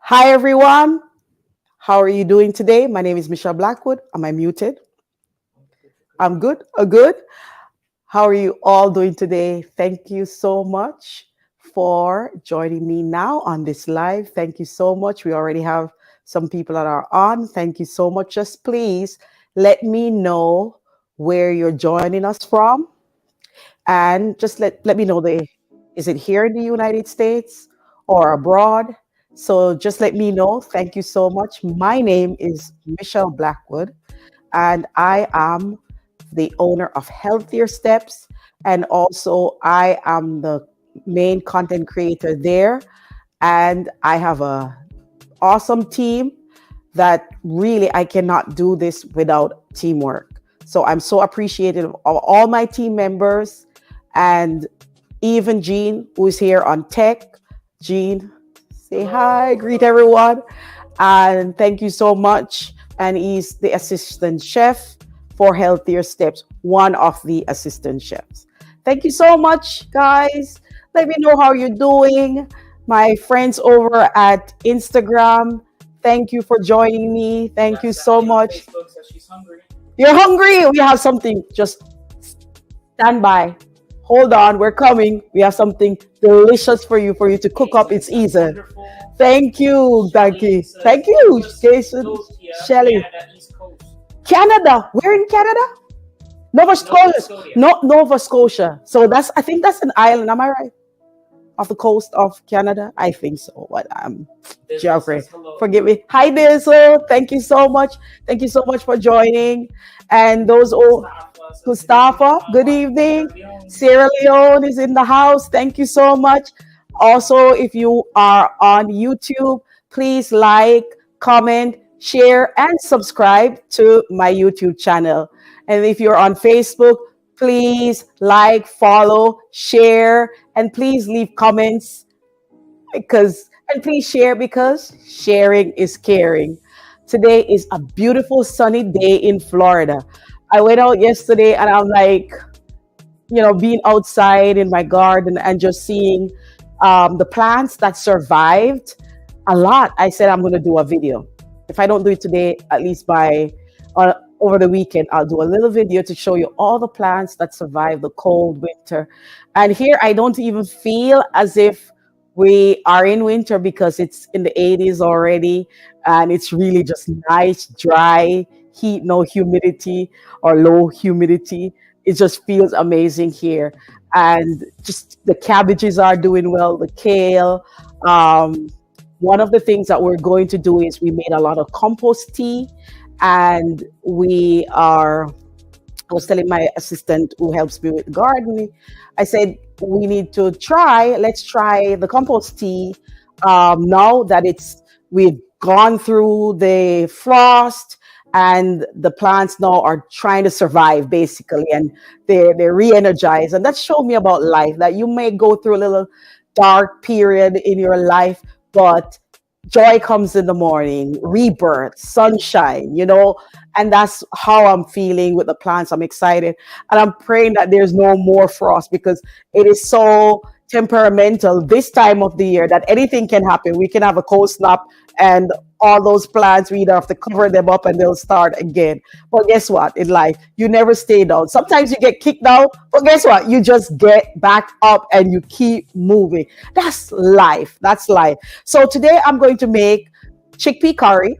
Hi, everyone. How are you doing today? My name is Michelle Blackwood. Am I muted? I'm good. Good. How are you all doing today? Thank you so much for joining me now on this live. Thank you so much. We already have some people that are on. Thank you so much. Just please let me know where you're joining us from, and just let me know the is it here in the United States or abroad. So just let me know. Thank you so much. My name is Michelle Blackwood, and I am the owner of Healthier Steps, and also I am the main content creator there. And I have a awesome team that really I cannot do this without teamwork. So I'm so appreciative of all my team members, and even Jean, who is here on tech. Jean, say hi, greet everyone. And thank you so much. And he's the assistant chef for Healthier Steps, one of the assistant chefs. Thank you so much, guys. Let me know how you're doing. My friends over at Instagram, thank you for joining me. Thank you so much. You're hungry? We have something. Just stand by. Hold on, we're coming. We have something delicious for you to cook up. It's easy. Thank you, Danky. Thank you, Jason, Shelly. Canada. We're in Canada? Nova Scotia. No, Nova Scotia. So I think that's an island. Am I right? Off the coast of Canada? I think so. What geography. Forgive me. Hi, Dizzle. Thank you so much. Thank you so much for joining. And those old Mustafa, good evening. Sierra Leone is in the house. Thank you so much. Also, if you are on YouTube, please like, comment, share, and subscribe to my YouTube channel. And if you're on Facebook, please like, follow, share, and please leave comments and please share because sharing is caring. Today is a beautiful sunny day in Florida. I went out yesterday and I'm like, being outside in my garden and just seeing the plants that survived a lot. I said I'm going to do a video. If I don't do it today, at least by over the weekend, I'll do a little video to show you all the plants that survived the cold winter. And here I don't even feel as if we are in winter because it's in the 80s already, and it's really just nice, dry heat, no humidity or low humidity. It just feels amazing here. And just the cabbages are doing well, the kale. One of the things that we're going to do is we made a lot of compost tea, and I was telling my assistant who helps me with gardening, I said, let's try the compost tea. Now that we've gone through the frost and the plants now are trying to survive basically, and they're re-energized. And that showed me about life, that you may go through a little dark period in your life, but joy comes in the morning, rebirth, sunshine, and that's how I'm feeling with the plants. I'm excited, and I'm praying that there's no more frost because it is so temperamental this time of the year that anything can happen. We can have a cold snap, and all those plants, we either have to cover them up and they'll start again. But guess what? In life, you never stay down. Sometimes you get kicked out, but guess what? You just get back up and you keep moving. That's life. That's life. So today I'm going to make chickpea curry.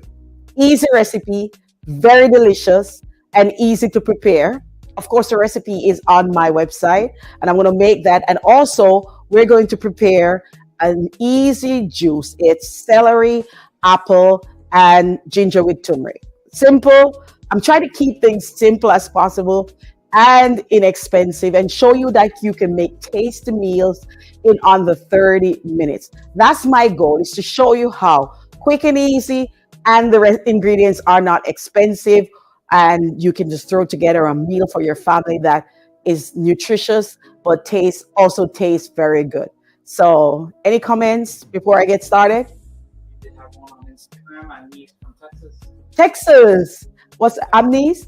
Easy recipe, very delicious and easy to prepare. Of course, the recipe is on my website, and I'm going to make that. And also, we're going to prepare an easy juice. It's celery, apple, and ginger with turmeric. Simple. I'm trying to keep things simple as possible and inexpensive, and show you that you can make tasty meals in under 30 minutes. That's my goal, is to show you how quick and easy, and the ingredients are not expensive, and you can just throw together a meal for your family that is nutritious but also tastes very good. So, any comments before I get started? Did have one on Instagram. I'm Nice from Texas. Texas. What's Amnes?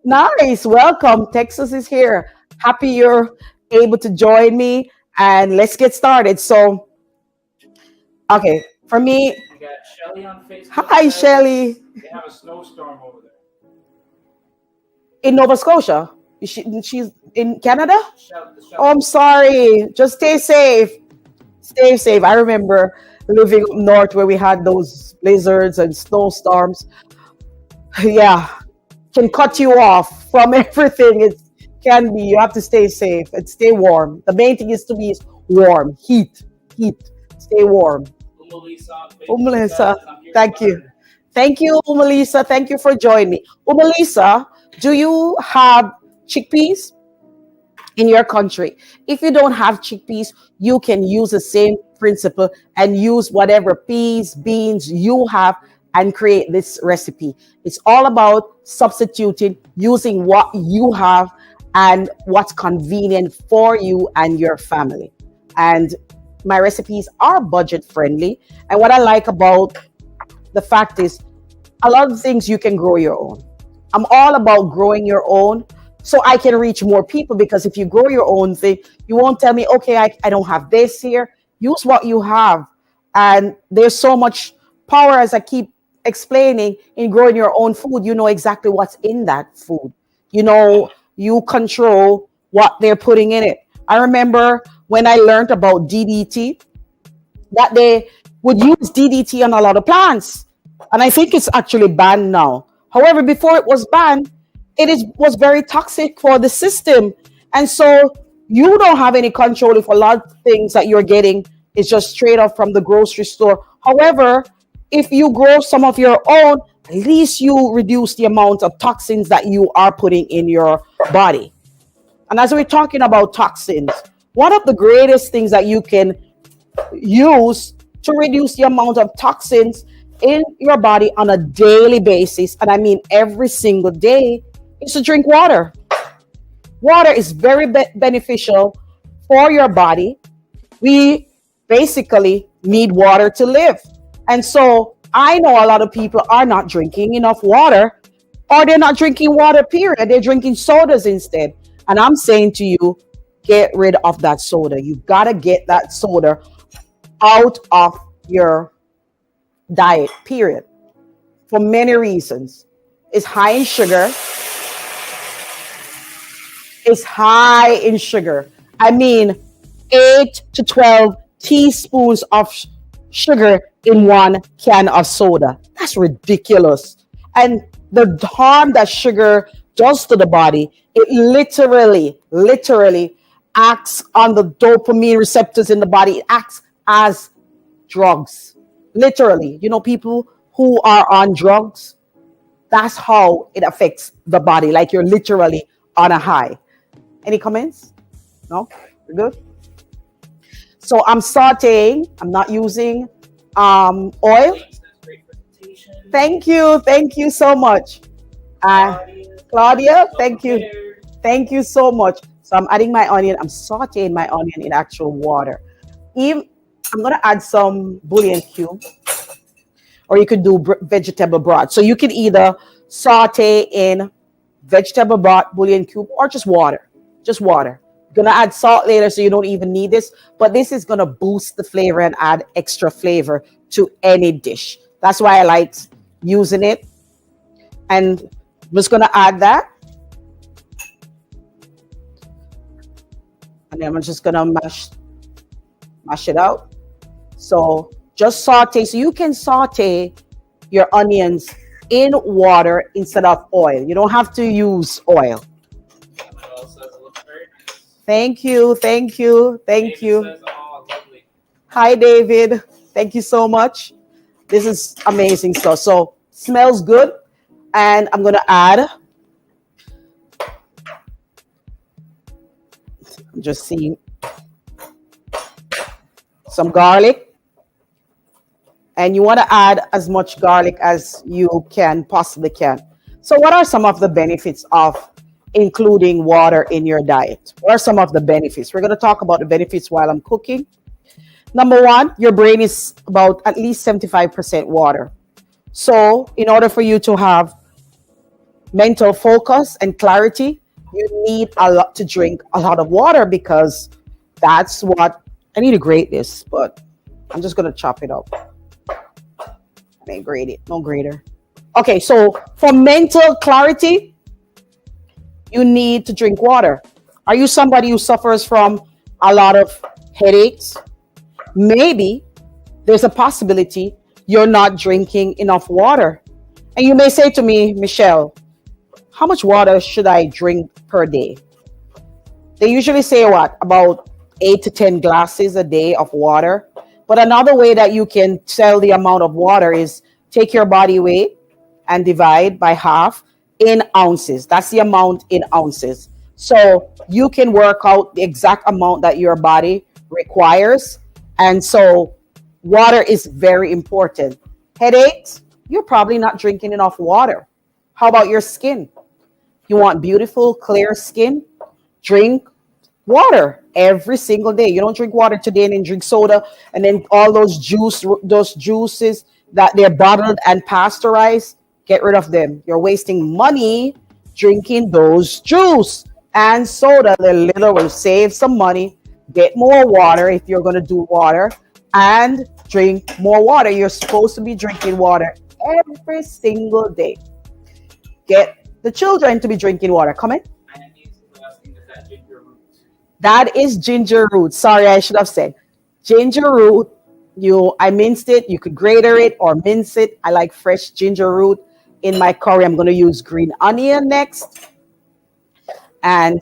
Nice. Welcome. Texas is here. Happy you're able to join me, and let's get started. So, okay, for me, I got Shelly on Facebook Hi, says Shelly. they have a snowstorm over there. In Nova Scotia. She's in Canada? The Oh, Shelly. I'm sorry. Just stay safe. Stay safe. I remember living up north where we had those blizzards and snowstorms. Yeah, can cut you off from everything. It can be. You have to stay safe and stay warm. The main thing is to be warm. Heat. Stay warm. Lisa on Facebook Melissa, says, I'm here to thank you. learn. Thank you, Melissa. Thank you for joining me. Melissa, do you have chickpeas in your country? If you don't have chickpeas, you can use the same principle and use whatever peas, beans you have and create this recipe. It's all about substituting, using what you have and what's convenient for you and your family. And my recipes are budget friendly. And what I like about the fact is a lot of things you can grow your own. I'm all about growing your own so I can reach more people, because if you grow your own thing, you won't tell me, okay, I don't have this here. Use what you have. And there's so much power, as I keep explaining, in growing your own food. You know exactly what's in that food. You know, you control what they're putting in it. I remember when I learned about DDT, that they would use DDT on a lot of plants. And I think it's actually banned now. However, before it was banned, was very toxic for the system. And so you don't have any control if a lot of things that you're getting is just straight up from the grocery store. However, if you grow some of your own, at least you reduce the amount of toxins that you are putting in your body. And as we're talking about toxins, one of the greatest things that you can use to reduce the amount of toxins in your body on a daily basis, and I mean every single day, is to drink water. Water is very beneficial for your body. We basically need water to live. And so I know a lot of people are not drinking enough water, or they're not drinking water, period. They're drinking sodas instead. And I'm saying to you, get rid of that soda. You got to get that soda out of your diet, period, for many reasons. It's high in sugar. It's high in sugar. I mean, 8 to 12 teaspoons of sugar in one can of soda. That's ridiculous. And the harm that sugar does to the body, it literally acts on the dopamine receptors in the body. It acts as drugs. Literally, people who are on drugs, that's how it affects the body. Like you're literally on a high. Any comments? No? We're good? So I'm sauteing. I'm not using oil. Thank you. Thank you so much. Claudia, thank you. Thank you so much. So I'm adding my onion. I'm sauteing my onion in actual water. I'm going to add some bouillon cube, or you could do vegetable broth. So you can either saute in vegetable broth, bouillon cube, or just water. Just water. Going to add salt later, so you don't even need this. But this is going to boost the flavor and add extra flavor to any dish. That's why I like using it. And I'm just going to add that. And then I'm just going to mash it out. So just saute. So you can saute your onions in water instead of oil. You don't have to use oil. Thank you. Thank you. Thank you. Says, oh, lovely. Hi, David. Thank you so much. This is amazing stuff. So smells good. And I'm going to add, I'm just seeing, some garlic. And you want to add as much garlic as you possibly can. So what are some of the benefits of including water in your diet? What are some of the benefits? We're going to talk about the benefits while I'm cooking. Number one, your brain is about at least 75% water. So in order for you to have mental focus and clarity, you need to drink a lot of water, because that's what, I need to grate this, but I'm just going to chop it up. may grade it. No grader. Okay, so for mental clarity, you need to drink water. Are you somebody who suffers from a lot of headaches? Maybe there's a possibility you're not drinking enough water. And you may say to me, Michelle, how much water should I drink per day? They usually say what? About 8 to 10 glasses a day of water. But another way that you can tell the amount of water is take your body weight and divide by half in ounces. That's the amount in ounces. So you can work out the exact amount that your body requires. And so water is very important. Headaches, you're probably not drinking enough water. How about your skin? You want beautiful, clear skin? Drink water every single day. You don't drink water today and then drink soda and then all those juices that they're bottled and pasteurized. Get rid of them. You're wasting money drinking those juice and soda. The little will save some money. Get more water if you're going to do water and drink more water. You're supposed to be drinking water every single day. Get the children to be drinking water. Come in. And the last thing is that ginger root. That is ginger root. Sorry, I should have said ginger root. I minced it. You could grater it or mince it. I like fresh ginger root in my curry. I'm going to use green onion next. And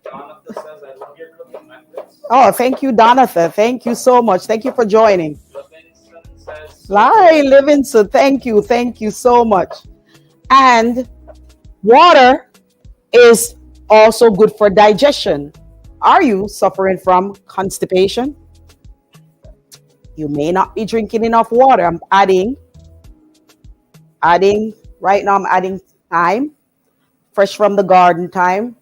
Jonathan says, I love your cooking methods. oh, thank you, Donathan. Thank you so much. Thank you for joining. Livingston says, Lai Livingston, thank you. Thank you so much. And water is also good for digestion. Are you suffering from constipation? You may not be drinking enough water. I'm adding right now, I'm adding thyme, fresh from the garden thyme.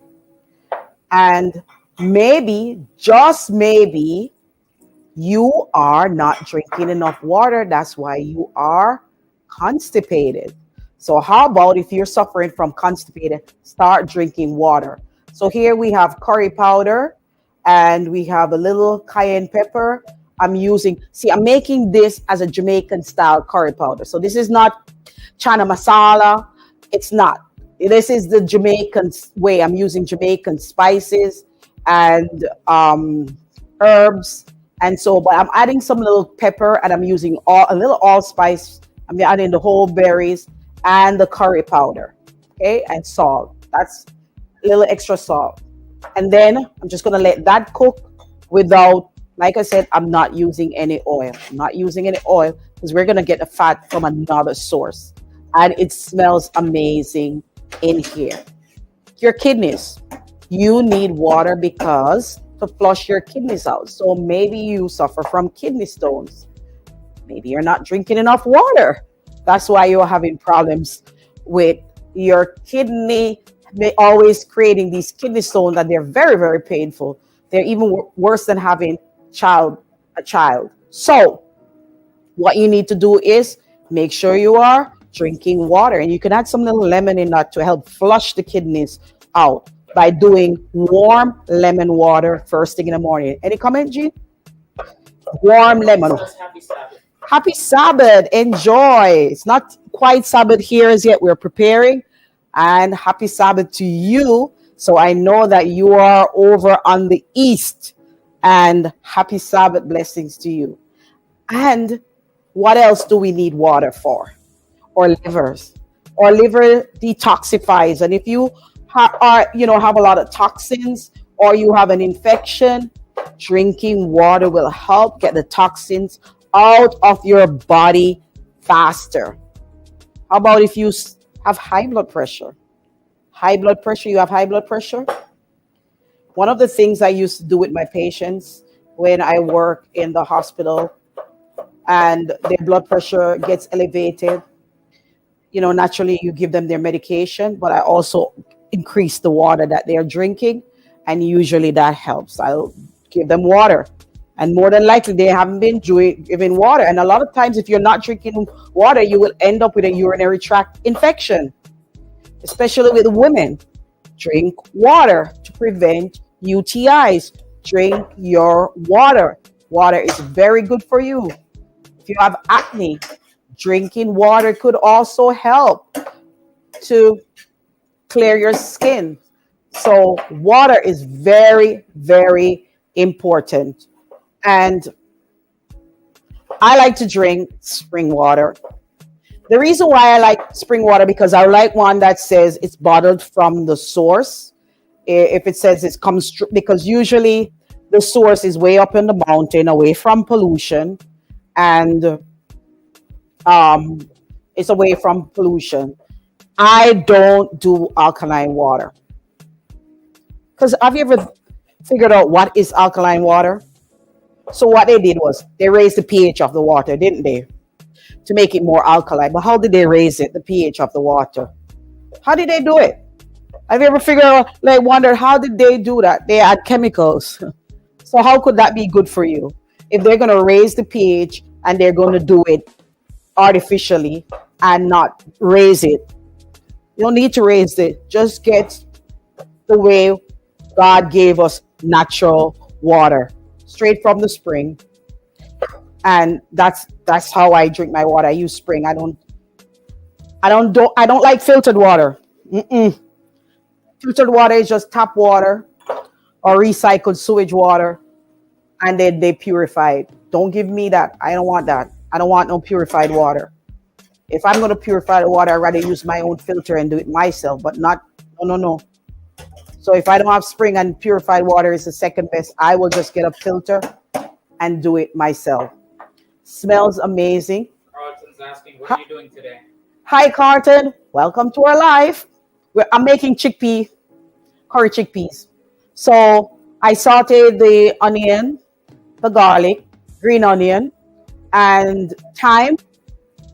And maybe, just maybe, you are not drinking enough water. That's why you are constipated. So how about if you're suffering from constipated, start drinking water. So here we have curry powder and we have a little cayenne pepper. I'm making this as a Jamaican style curry powder. So this is not chana masala. It's not. This is the Jamaican way. I'm using Jamaican spices and herbs. And so, but I'm adding some little pepper and I'm using a little allspice. I'm adding the whole berries and the curry powder, okay, and salt. That's a little extra salt. And then I'm just gonna let that cook without, like I said, I'm not using any oil. I'm not using any oil because we're gonna get the fat from another source. And it smells amazing in here. Your kidneys, you need water because to flush your kidneys out. So maybe you suffer from kidney stones. Maybe you're not drinking enough water. That's why you're having problems with your kidney. They always creating these kidney stones and they're very, very painful. They're even worse than having a child. So what you need to do is make sure you are drinking water. And you can add some little lemon in that to help flush the kidneys out by doing warm lemon water first thing in the morning. Any comment, Jean? Warm lemon. says happy Sabbath. Happy Sabbath. Enjoy. It's not quite Sabbath here as yet. We're preparing. And happy Sabbath to you. So I know that you are over on the east. And happy Sabbath blessings to you. And what else do we need water for? Or livers. Or liver detoxifies. And if you have a lot of toxins or you have an infection, drinking water will help get the toxins out of your body faster. How about if you have high blood pressure? High blood pressure, you have high blood pressure? One of the things I used to do with my patients when I work in the hospital and their blood pressure gets elevated, naturally you give them their medication, but I also increase the water that they're drinking, and usually that helps. I'll give them water. And more than likely, they haven't been giving water. And a lot of times, if you're not drinking water, you will end up with a urinary tract infection, especially with women. Drink water to prevent UTIs. Drink your water. Water is very good for you. If you have acne, Drinking water could also help to clear your skin. So water is very, very important. And I like to drink spring water. The reason why I like spring water because I like one that says it's bottled from the source. If it says it comes because usually the source is way up in the mountain, away from pollution, and um, it's away from pollution. I don't do alkaline water because have you ever figured out what is alkaline water? So what they did was they raised the pH of the water, didn't they, to make it more alkaline? But how did they raise it, the pH of the water? How did they do it? Have you ever figured out, like, wondered how did they do that? They add chemicals. So how could that be good for you if they're going to raise the pH and they're going to do it artificially and not raise it? You don't need to raise it. Just get the way God gave us natural water straight from the spring, and that's how I drink my water. I use spring. I don't like filtered water. Mm-mm. Filtered water is just tap water or recycled sewage water, and then they purify it. Don't give me that. I don't want that. I don't want no purified water. If I'm going to purify the water, I'd rather use my own filter and do it myself, but not, no, no, no. So if I don't have spring and purified water is the second best, I will just get a filter and do it myself. Smells amazing. Carlton's asking, what are you doing today? Hi, Carton. Welcome to our live. I'm making curry chickpeas. So I sauteed the onion, the garlic, green onion, and thyme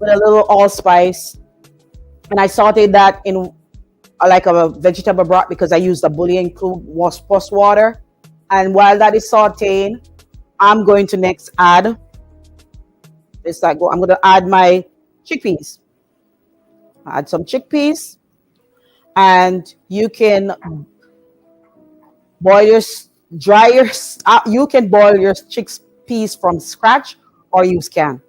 with a little allspice. And I sauteed that in like a vegetable broth because I used the bouillon cube plus water. And while that is sauteing, I'm going to next add I'm going to add my chickpeas. Add some chickpeas, and you can boil your dry your you can boil your chickpeas from scratch or use can.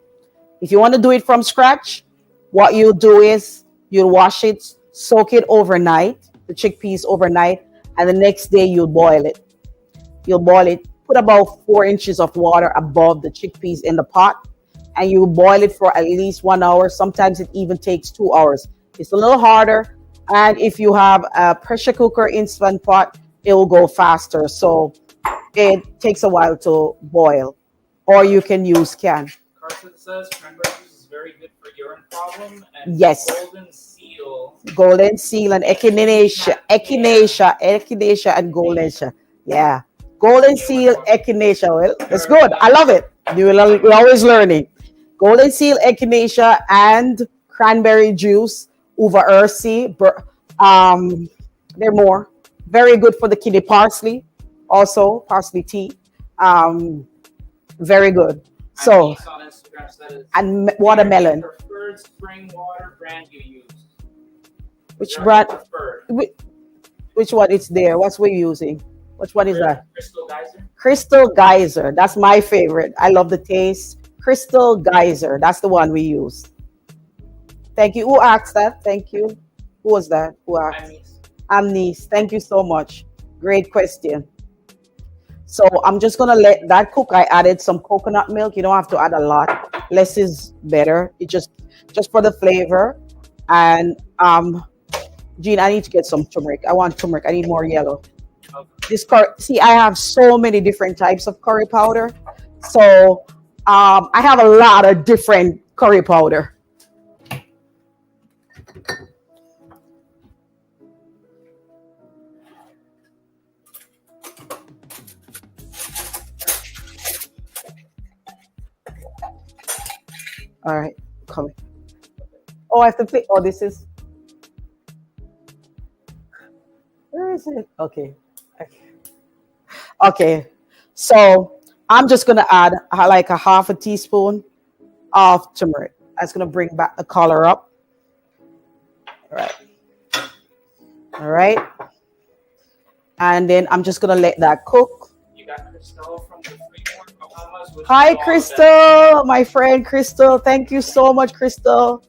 If you want to do it from scratch, what you'll do is you'll wash it, soak it overnight, the chickpeas overnight, and the next day you'll boil it. You'll boil it, put about 4 inches of water above the chickpeas in the pot, and you boil it for at least 1 hour. Sometimes it even takes 2 hours. It's a little harder. And if you have a pressure cooker instant pot, it will go faster. So it takes a while to boil. Or you can use can. Carson says cranberry juice is very good for urine problem. And Yes. Golden seal and echinacea and golden seal. Yeah. Golden seal, echinacea. Well, that's good. I love it. We're always learning. Golden seal, echinacea, and cranberry juice, uva ursi. They're more. Very good for the kidney. Parsley, also parsley tea. Very good. So, and watermelon. Preferred spring water brand you use? Which brand? Which one is there? What's we using? Which one is that? Crystal Geyser. Crystal Geyser. That's my favorite. I love the taste. Crystal Geyser. That's the one we use. Thank you. Who asked that? Thank you. Who was that? Who asked? Amnice. Thank you so much. Great question. So I'm just gonna let that cook. I added some coconut milk. You don't have to add a lot. Less is better. It just for the flavor. And Jean, I need to get some turmeric. I want turmeric. I need more yellow. This see, I have so many different types of curry powder. So I have a lot of different curry powder. All right, coming. Oh, I have to pick. Oh, this is. Where is it? Okay. Okay. So I'm just gonna add like a half a teaspoon of turmeric. That's gonna bring back the color up. All right. All right. And then I'm just gonna let that cook. You got Crystal from the Freeport, Bahamas. wish Hi, you all the best. Crystal, my friend Crystal. Thank you so much, Crystal.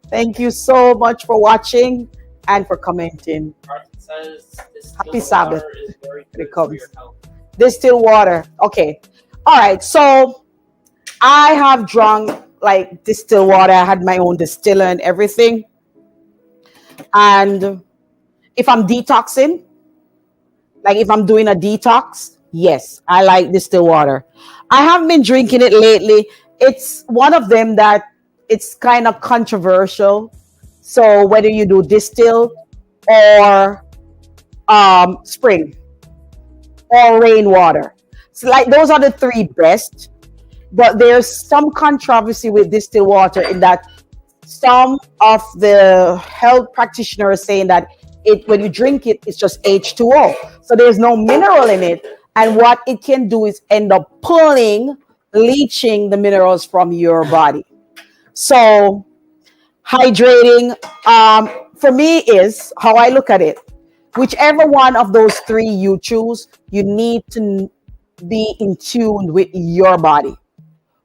Thank you so much for watching and for commenting. Carson says Happy distilled Sabbath water is very when it good for your comes. health. Distilled water. Okay. All right. So I have drunk like distilled water. I had my own distiller and everything. And if I'm detoxing, like if I'm doing a detox, yes, I like distilled water. I haven't been drinking it lately. It's one of them that it's kind of controversial. So whether you do distilled or spring or rainwater, so like those are the three best. But there's some controversy with distilled water in that some of the health practitioners are saying that it when you drink it, it's just H2O. So there's no mineral in it. And what it can do is end up leaching the minerals from your body. So hydrating, for me, is how I look at it. Whichever one of those three you choose, you need to be in tune with your body.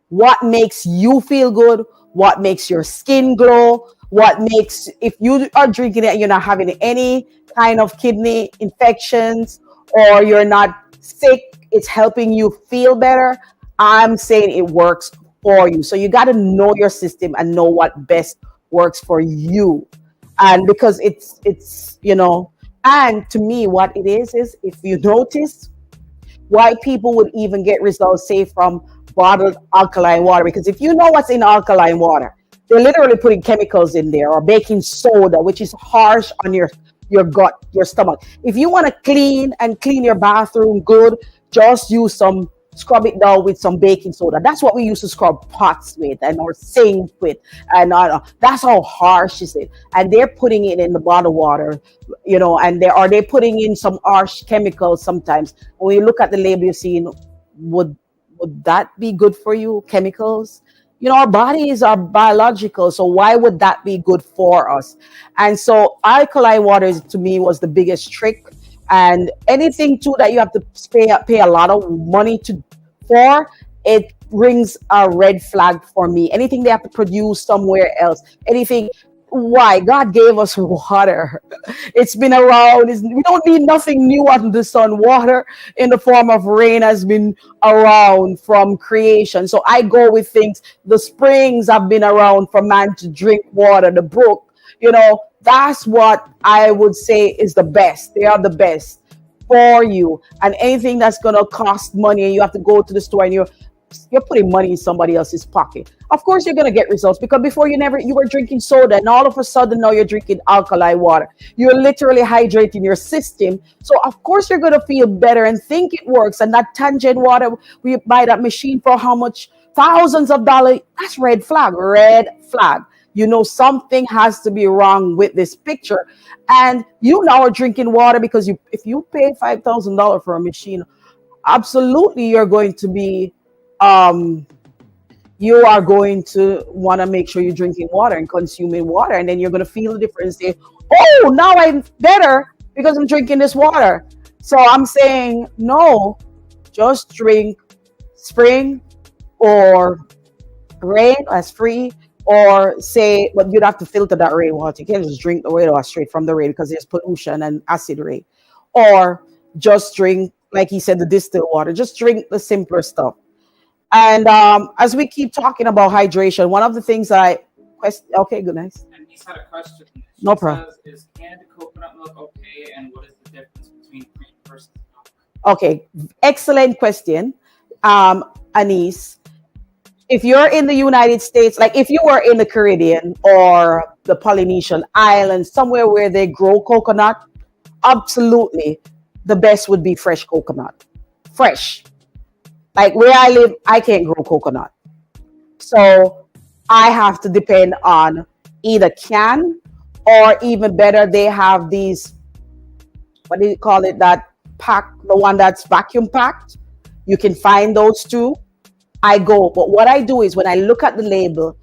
What makes you feel good, what makes your skin glow, what makes, if you are drinking it and you're not having any kind of kidney infections or you're not sick, it's helping you feel better. I'm saying it works for you. So you got to know your system and know what best works for you. And because and to me, what it is if you notice, why people would even get results, say, from bottled alkaline water. Because if you know what's in alkaline water, they're literally putting chemicals in there or baking soda, which is harsh on your gut, your stomach. If you want to clean your bathroom good, just use some scrub it down with some baking soda. That's what we used to scrub pots with and or sink with, and that's how harsh is it. And they're putting it in the bottled water, and they putting in some harsh chemicals sometimes. When you look at the label, you're seeing, would that be good for you? Chemicals. Our bodies are biological, so why would that be good for us? And so alkaline water to me was the biggest trick. And anything too that you have to pay a lot of money for, it rings a red flag for me. Anything they have to produce somewhere else, anything. Why? God gave us water. It's been around. We don't need nothing new under the sun. Water in the form of rain has been around from creation. So I go with things. The springs have been around for man to drink water. The brook, that's what I would say is the best. They are the best for you. And anything that's gonna cost money and you have to go to the store and you're putting money in somebody else's pocket. Of course, you're gonna get results, because before you were drinking soda, and all of a sudden now you're drinking alkaline water. You're literally hydrating your system. So of course you're gonna feel better and think it works. And that tangent water, we buy that machine for how much? Thousands of dollars. That's red flag. Red flag. Something has to be wrong with this picture. And you now are drinking water because if you pay $5,000 for a machine, absolutely you are going to want to make sure you're drinking water and consuming water, and then you're going to feel the difference. Say, oh, now I'm better because I'm drinking this water. So I'm saying, no, just drink spring or rain as free, or say, but you'd have to filter that rainwater. You can't just drink the rainwater straight from the rain because there's pollution and acid rain. Or just drink, like he said, the distilled water. Just drink the simpler stuff. And as we keep talking about hydration, one of the things okay, good, nice. And he's had a question. No She problem. says, is canned coconut milk okay? And what is the difference between cream versus milk? Okay, excellent question, Anise. If you're in the United States, like if you were in the Caribbean or the Polynesian islands, somewhere where they grow coconut, absolutely the best would be fresh coconut. Fresh. Like where I live, I can't grow coconut. So I have to depend on either can, or even better, they have these, what do you call it, that pack, the one that's vacuum packed. You can find those too. But what I do is when I look at the label,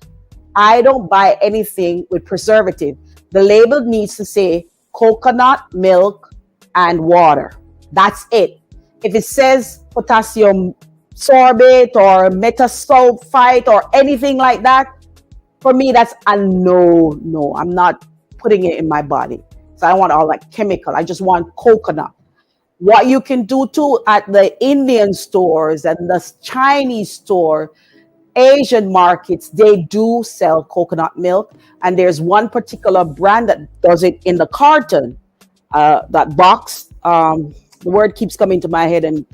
I don't buy anything with preservative. The label needs to say coconut milk and water. That's it. If it says potassium sorbate or metasulfite or anything like that, for me, that's a no, no. I'm not putting it in my body. So I don't want all that chemical. I just want coconut. What you can do too at the Indian stores and the Chinese store, Asian markets, they do sell coconut milk. And there's one particular brand that does it in the carton, that box. The word keeps coming to my head, and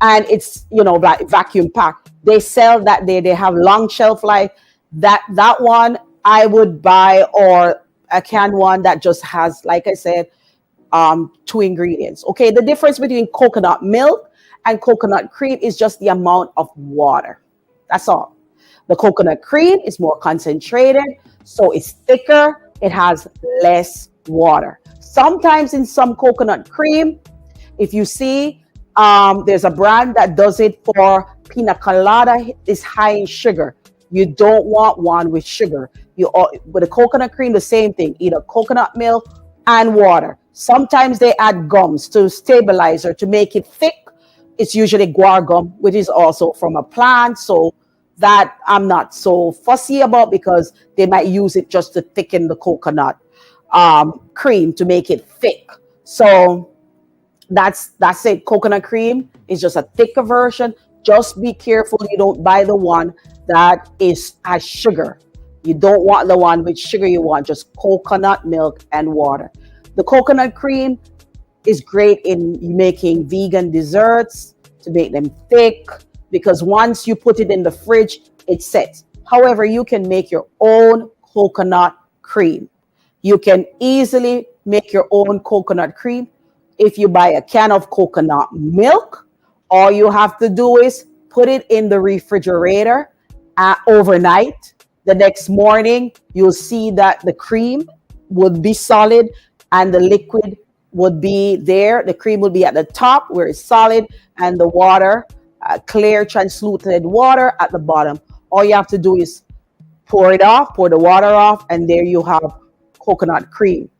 it's, like vacuum packed. They sell that. They have long shelf life. That one I would buy, or a canned one that just has, like I said, two ingredients. Okay, the difference between coconut milk and coconut cream is just the amount of water. That's all. The coconut cream is more concentrated, so it's thicker, it has less water. Sometimes in some coconut cream, if you see, there's a brand that does it for pina colada, is high in sugar. You don't want one with sugar. With a coconut cream, the same thing, either coconut milk and water. Sometimes they add gums to stabilizer to make it thick. It's usually guar gum, which is also from a plant. So that I'm not so fussy about, because they might use it just to thicken the coconut cream to make it thick. So that's it. Coconut cream is just a thicker version. Just be careful you don't buy the one that has sugar. You don't want the one with sugar. You want just coconut milk and water. The coconut cream is great in making vegan desserts, to make them thick, because once you put it in the fridge, it sets. However, you can make your own coconut cream. You can easily make your own coconut cream. If you buy a can of coconut milk, all you have to do is put it in the refrigerator overnight. The next morning, you'll see that the cream would be solid and the liquid would be there. The cream would be at the top where it's solid, and the water, clear, translucent water at the bottom. All you have to do is pour the water off, and there you have coconut cream.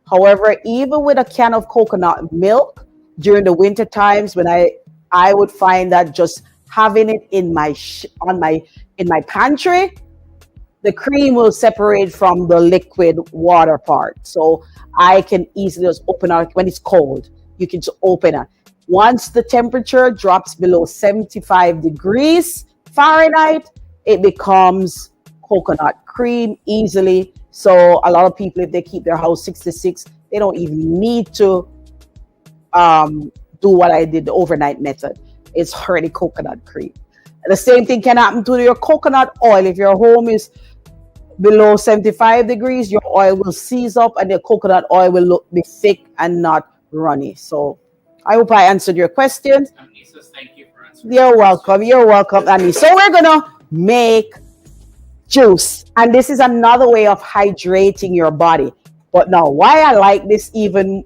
However, even with a can of coconut milk during the winter times, when I would find that just having it in my pantry, the cream will separate from the liquid water part. So I can easily just open it when it's cold. You can just open it. Once the temperature drops below 75 degrees Fahrenheit, it becomes coconut cream easily. So a lot of people, if they keep their house 66, they don't even need to do what I did, the overnight method. It's already coconut cream. The same thing can happen to your coconut oil. If your home is below 75 degrees, your oil will seize up and your coconut oil will be thick and not runny. So I hope I answered your questions. Says thank you for answering. You're welcome. You're welcome, Annie. So we're going to make juice. And this is another way of hydrating your body. But now, why I like this even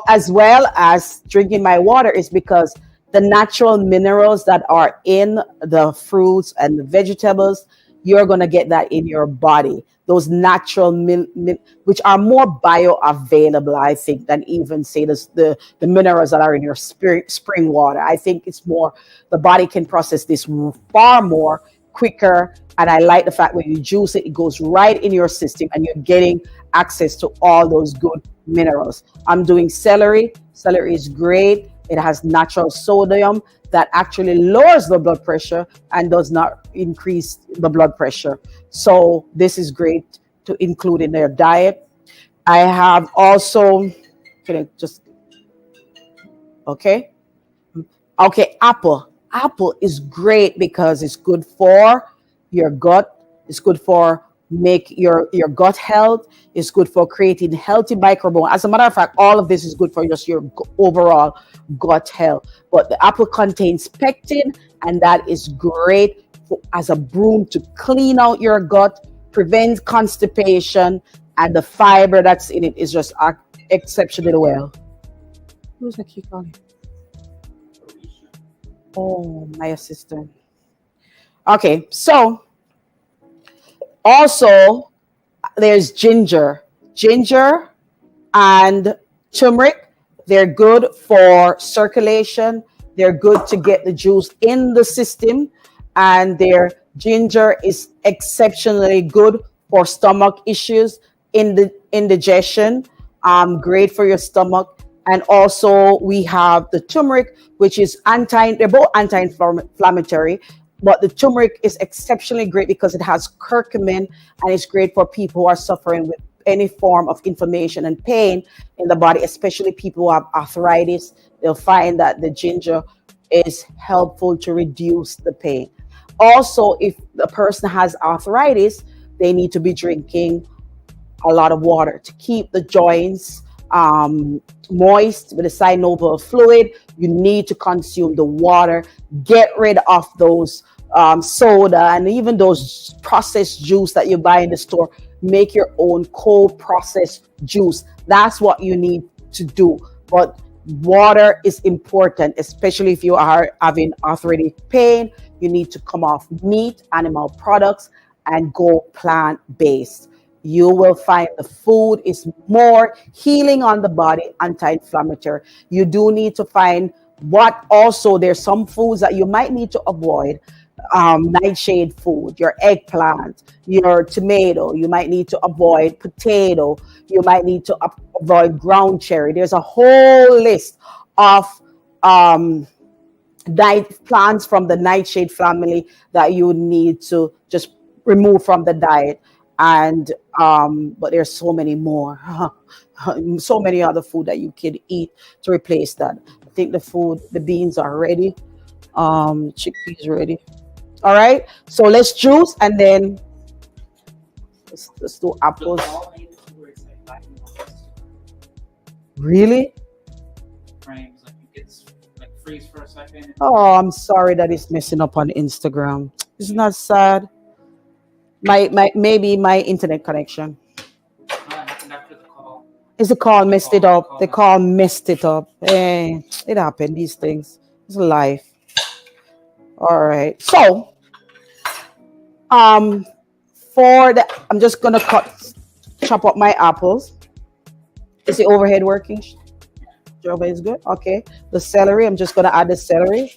as well as drinking my water is because the natural minerals that are in the fruits and the vegetables, you're going to get that in your body. Those natural, which are more bioavailable, I think, than even say the minerals that are in your spring water. I think it's more, the body can process this far more quicker. And I like the fact when you juice it, it goes right in your system and you're getting access to all those good minerals. I'm doing celery. Celery is great. It has natural sodium that actually lowers the blood pressure and does not increase the blood pressure. So this is great to include in their diet. I have also, can I just, okay. Apple. Apple is great because it's good for your gut. It's good for make your gut health. It's good for creating healthy microbiome. As a matter of fact, all of this is good for just your overall gut health. But the apple contains pectin, and that is great as a broom to clean out your gut, prevent constipation, and the fiber that's in it is just exceptionally well. Who's the key calling? Oh, my assistant. Okay, so also there's ginger. Ginger and turmeric, they're good for circulation. They're good to get the juice in the system, and their ginger is exceptionally good for stomach issues, in the indigestion. Great for your stomach. And also we have the turmeric, which is anti. They're both anti-inflammatory, but the turmeric is exceptionally great because it has curcumin, and it's great for people who are suffering with any form of inflammation and pain in the body, especially people who have arthritis. They'll find that the ginger is helpful to reduce the pain. Also, if the person has arthritis, they need to be drinking a lot of water to keep the joints moist with the synovial fluid. You need to consume the water. Get rid of those soda and even those processed juice that you buy in the store. Make your own cold processed juice. That's what you need to do. But water is important, especially if you are having arthritic pain. You need to come off meat, animal products, and go plant based. You will find the food is more healing on the body, anti-inflammatory. You do need to find what also there's some foods that you might need to avoid. Nightshade food, your eggplant, your tomato. You might need to avoid potato. You might need to avoid ground cherry. There's a whole list of um, diet plants from the nightshade family that you need to just remove from the diet. And but there's so many more, so many other food that you can eat to replace that. I think the beans are ready. Chickpeas ready. All right, so let's juice, and then let's do So apples. all made it to where it's like black and white Really? frames, like it gets like freeze for a second. Oh, I'm sorry that it's messing up on Instagram. Isn't that sad? My maybe my internet connection. That happened after the call. Is the call messed it up? The Call call messed it up. It happened. These things. It's life. All right. So, um, for the, I'm just gonna chop up my apples. Is the overhead working? Job is good. Okay. The celery. I'm just gonna add the celery.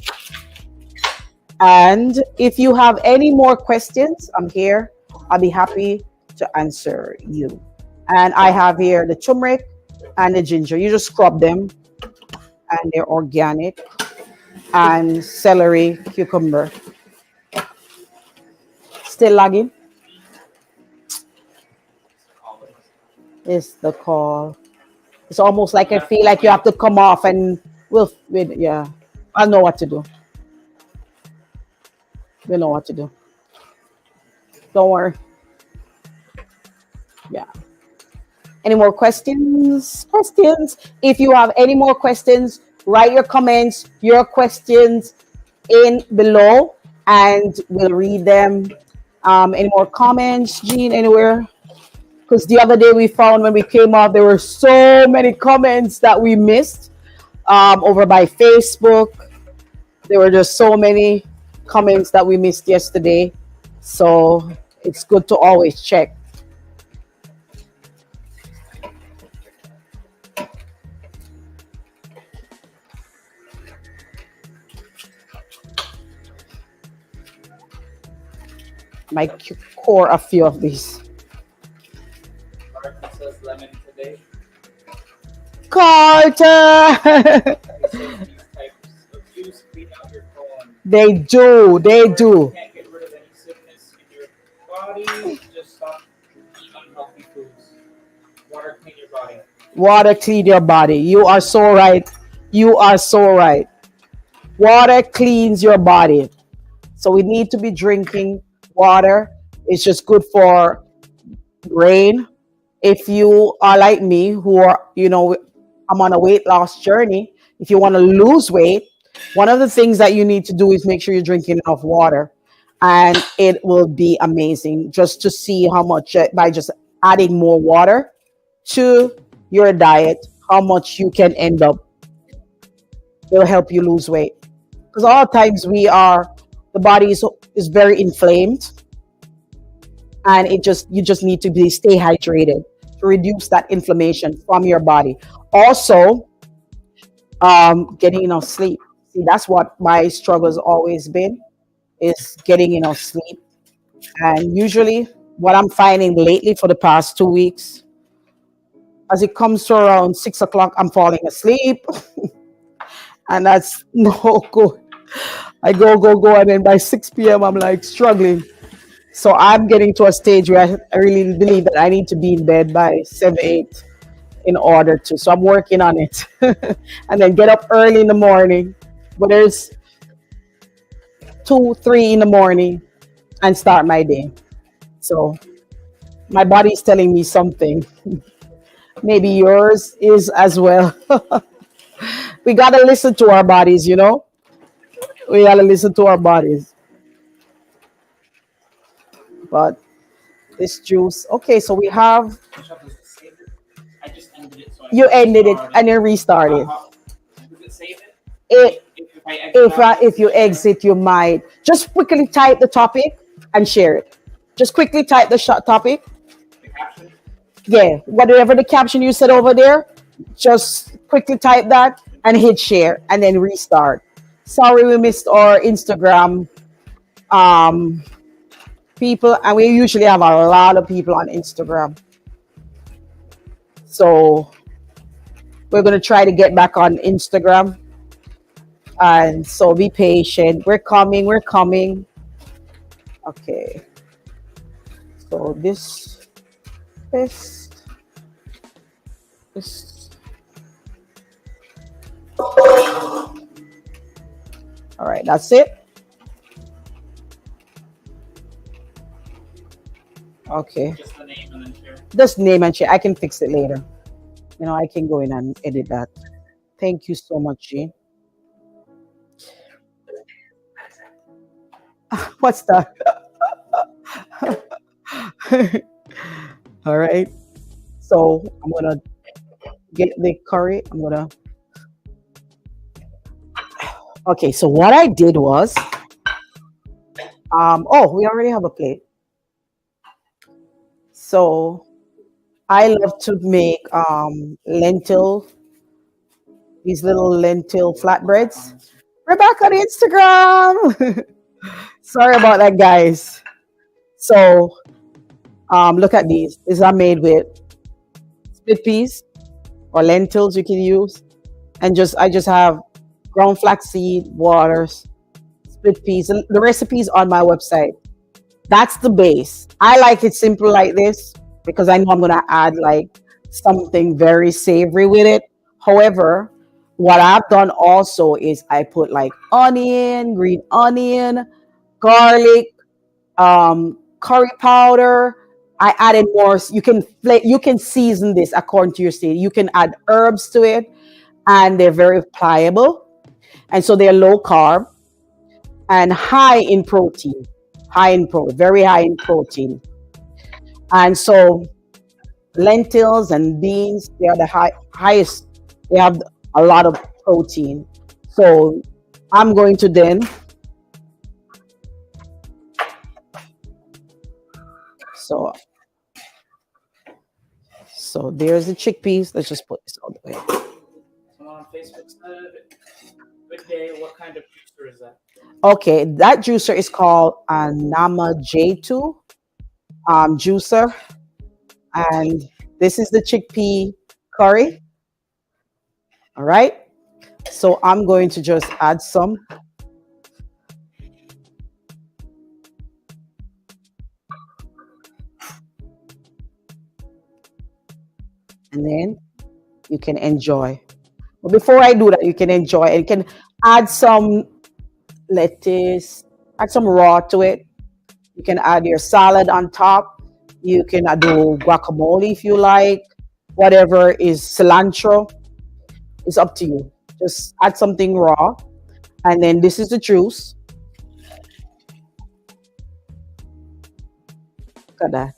And if you have any more questions, I'm here. I'll be happy to answer you. And I have here the turmeric and the ginger. You just scrub them, and they're organic. And celery, cucumber. Still lagging? Is the call. It's almost like I feel like you have to come off and yeah. I'll know what to do. We'll know what to do. Don't worry. Yeah. Any more questions? Questions? If you have any more questions, write your comments, your questions in below, and we'll read them. Any more comments, Jean, anywhere? Because the other day we found when we came off, there were so many comments that we missed over by Facebook. There were just so many comments that we missed yesterday. So it's good to always check. Might core a few of these. Carton says lemon today. Carter! They say these types of juice clean out your colon. They do. They Or if you do. can't get rid of any sickness in your body, just stop eating unhealthy foods. Water clean your body. Water clean your body. You are so right. You are so right. Water cleans your body. So we need to be drinking water. It's just good for brain. If you are like me, who are, I'm on a weight loss journey. If you want to lose weight, one of the things that you need to do is make sure you're drinking enough water. And it will be amazing just to see how much, by just adding more water to your diet, how much you can end up. It will help you lose weight. Because a lot of times the body is very inflamed, and you just need to stay hydrated to reduce that inflammation from your body. Also, getting enough sleep. See, that's what my struggle has always been, is getting enough sleep. And usually, what I'm finding lately for the past 2 weeks, as it comes to around 6 o'clock, I'm falling asleep, and that's no good. I go, go, go, and then by 6 p.m., I'm like struggling. So I'm getting to a stage where I really believe that I need to be in bed by 7, 8 in order to. So I'm working on it. And then get up early in the morning, but there's 2, 3 in the morning, and start my day. So my body is telling me something. Maybe yours is as well. We got to listen to our bodies, you know? We got to listen to our bodies. But this juice, okay, so we have, Michelle, does it save it? I just ended it, so I you can ended it restart and it. then restart it. Does it save it? It If I exit out, does if it you share exit, you might just quickly type the topic and share it. Just quickly type the topic. the caption? Yeah, whatever the caption you said over there, just quickly type that and hit share and then restart. Sorry, we missed our Instagram um, people, and we usually have a lot of people on Instagram. So we're gonna try to get back on Instagram, and so be patient. We're coming. We're coming. Okay. So this, this. All right, that's it. Okay. Just the name and then share. Just name and share. I can fix it later. You know, I can go in and edit that. Thank you so much, Jean. What's that? All right. So I'm gonna get the curry. I'm gonna. Okay. So what I did was, oh, we already have a plate. So I love to make lentil, these little lentil We're back flatbreads. on Instagram. We're back on Instagram. Sorry about that, guys. So look at these. These are made with split peas or lentils you can use, and just I just have ground flaxseed, waters, split peas. And the recipe's on my website. That's the base. I like it simple like this because I know I'm gonna add like something very savory with it. However, what I've done also is I put like onion, green onion, garlic, curry powder. I added more. You can season this according to your state. You can add herbs to it, and they're very pliable, and so they're low carb and high in protein. High in protein, very high in protein. And so lentils and beans, they are the highest. They have a lot of protein. So I'm going to then. So so there's the chickpeas. Let's just put this all the way. Someone on Facebook said, "Good day. What kind of juicer is that?" Okay, that juicer is called a Nama J2 juicer, and this is the chickpea curry. All right. So I'm going to just add some, and then you can enjoy. But before I do that, you can enjoy and you can add some lettuce, add some raw to it. You can add your salad on top. You can do guacamole if you like. Whatever is cilantro, it's up to you. Just add something raw. And then this is the juice. Look at that.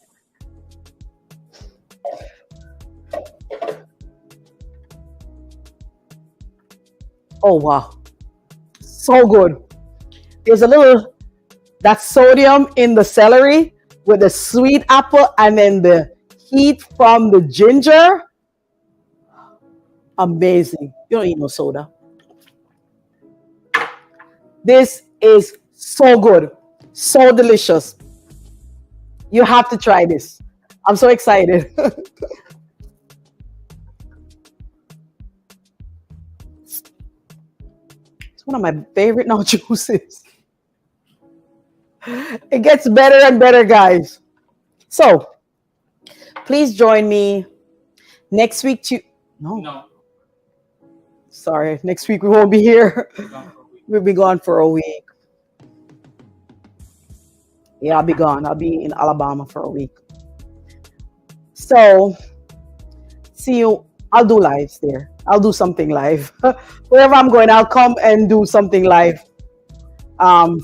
Oh, wow. So good. There's a little, that sodium in the celery with the sweet apple and then the heat from the ginger. Amazing. You don't need no soda. This is so good, so delicious. You have to try this. I'm so excited. It's one of my favorite now juices. It gets better and better, guys. So please join me next week. No, No, sorry. Next week we won't be here. be gone for a week. We'll be gone for a week. Yeah, I'll be gone. I'll be in Alabama for a week. So see you. I'll do lives there. I'll do something live. Wherever I'm going, I'll come and do something live um,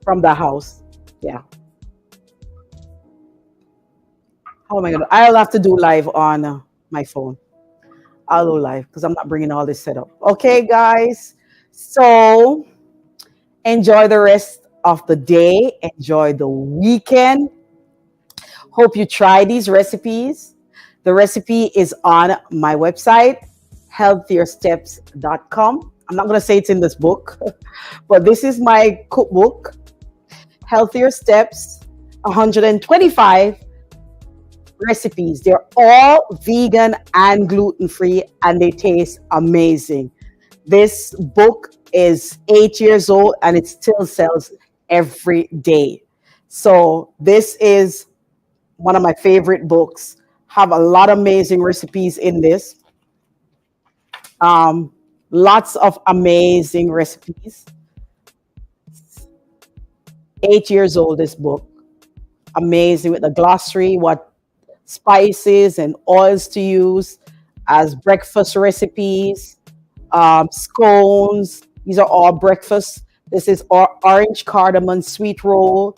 from the house. Yeah. How am I gonna? I'll have to do live on my phone. I'll do live because I'm not bringing all this setup. Okay, guys. So enjoy the rest of the day. Enjoy the weekend. Hope you try these recipes. The recipe is on my website, healthiersteps.com. I'm not going to say it's in this book, but this is my cookbook, Healthier Steps, 125 recipes. They're all vegan and gluten free, and they taste amazing. This book is 8 years old and it still sells every day. So, this is one of my favorite books. Have a lot of amazing recipes in this. Um, Lots of amazing recipes. 8 years old, this book. Amazing with the glossary, what spices and oils to use as breakfast recipes, scones. These are all breakfast. This is orange cardamom sweet roll,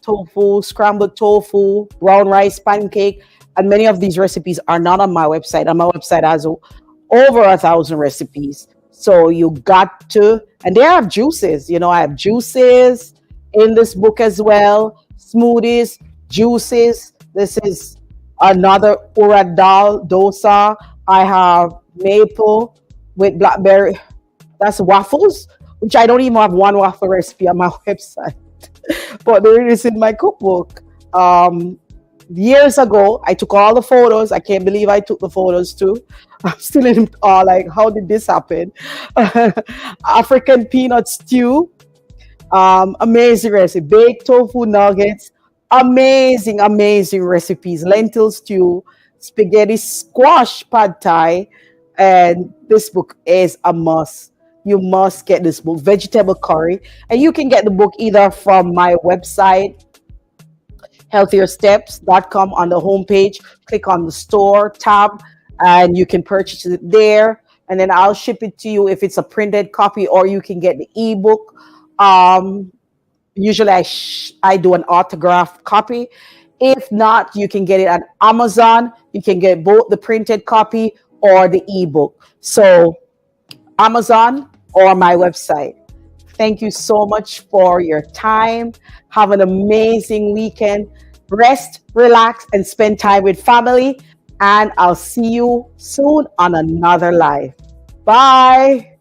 tofu, scrambled tofu, brown rice pancake. And many of these recipes are not on my website. And my website has over 1,000 recipes. So you got to, and they have juices. I have juices in this book as well, smoothies, juices. This is another urad dal dosa. I have maple with blackberry. That's waffles, which I don't even have one waffle recipe on my website, but there it is in my cookbook. Years ago, I took all the photos. I can't believe I took the photos too. I'm still in awe, like, how did this happen? African peanut stew, amazing recipe. Baked tofu nuggets, amazing, amazing recipes. Lentil stew, spaghetti squash pad thai, and this book is a must. You must get this book, vegetable curry, and you can get the book either from my website, healthiersteps.com. On the homepage, click on the store tab, and you can purchase it there. And then I'll ship it to you if it's a printed copy, or you can get the ebook. Um, Usually I do an autographed copy. If not, you can get it on Amazon. You can get both the printed copy or the ebook. So Amazon or my website. Thank you so much for your time. Have an amazing weekend. Rest, relax, and spend time with family. And I'll see you soon on another live. Bye.